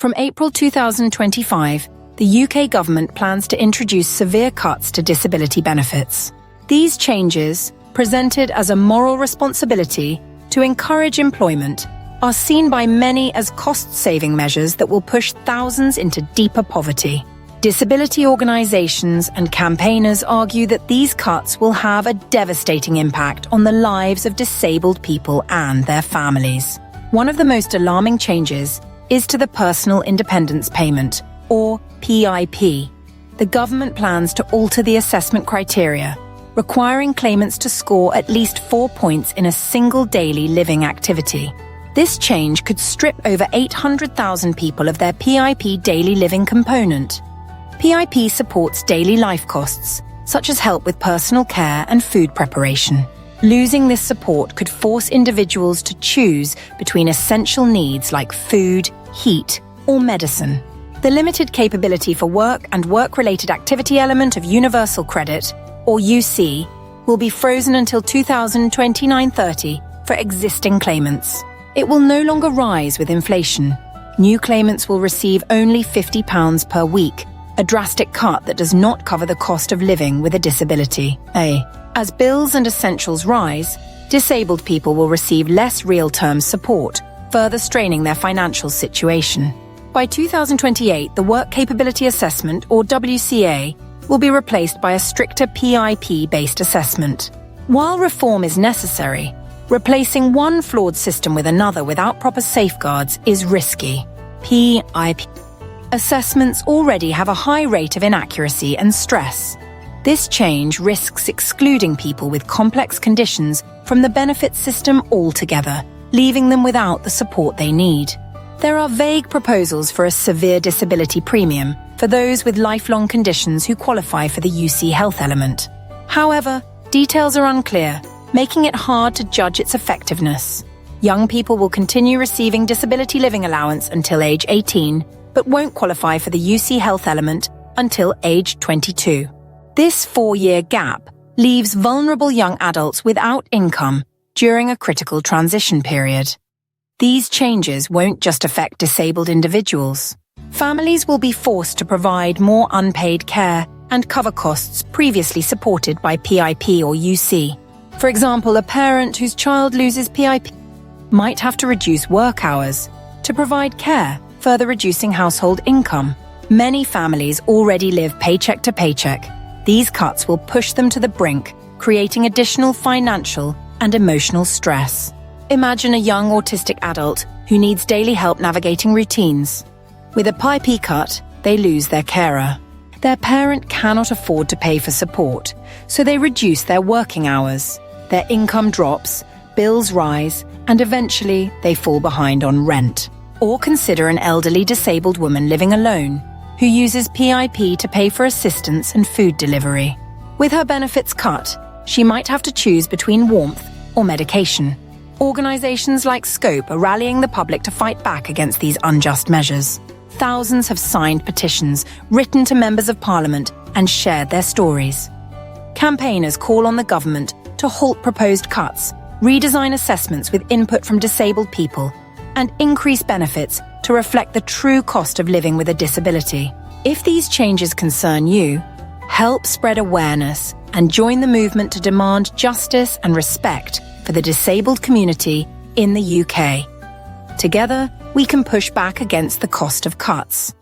From April 2025, the UK government plans to introduce severe cuts to disability benefits. These changes, presented as a moral responsibility to encourage employment, are seen by many as cost-saving measures that will push thousands into deeper poverty. Disability organisations and campaigners argue that these cuts will have a devastating impact on the lives of disabled people and their families. One of the most alarming changes is to the Personal Independence Payment, or PIP. The government plans to alter the assessment criteria, requiring claimants to score at least 4 points in a single daily living activity. This change could strip over 800,000 people of their PIP daily living component. PIP supports daily life costs, such as help with personal care and food preparation. Losing this support could force individuals to choose between essential needs like food, heat, or medicine. The limited capability for work and work-related activity element of Universal Credit, or UC, will be frozen until 2029-30 for existing claimants. It will no longer rise with inflation. New claimants will receive only £50 per week, a drastic cut that does not cover the cost of living with a disability. As bills and essentials rise, disabled people will receive less real-term support, further straining their financial situation. By 2028, the Work Capability Assessment, or WCA, will be replaced by a stricter PIP-based assessment. While reform is necessary, replacing one flawed system with another without proper safeguards is risky. PIP assessments already have a high rate of inaccuracy and stress. This change risks excluding people with complex conditions from the benefits system altogether, leaving them without the support they need. There are vague proposals for a severe disability premium for those with lifelong conditions who qualify for the UC health element. However, details are unclear, making it hard to judge its effectiveness. Young people will continue receiving disability living allowance until age 18, but won't qualify for the UC health element until age 22. This 4-year gap leaves vulnerable young adults without income during a critical transition period. These changes won't just affect disabled individuals. Families will be forced to provide more unpaid care and cover costs previously supported by PIP or UC. For example, a parent whose child loses PIP might have to reduce work hours to provide care, further reducing household income. Many families already live paycheck to paycheck. These cuts will push them to the brink, creating additional financial and emotional stress. Imagine a young autistic adult who needs daily help navigating routines. With a PIP cut, they lose their carer. Their parent cannot afford to pay for support, so they reduce their working hours. Their income drops, bills rise, and eventually they fall behind on rent. Or consider an elderly disabled woman living alone who uses PIP to pay for assistance and food delivery. With her benefits cut, she might have to choose between warmth or medication. Organisations like Scope are rallying the public to fight back against these unjust measures. Thousands have signed petitions, written to members of Parliament, and shared their stories. Campaigners call on the government to halt proposed cuts, redesign assessments with input from disabled people, and increase benefits to reflect the true cost of living with a disability. If these changes concern you, help spread awareness and join the movement to demand justice and respect for the disabled community in the UK. Together, we can push back against the cost of cuts.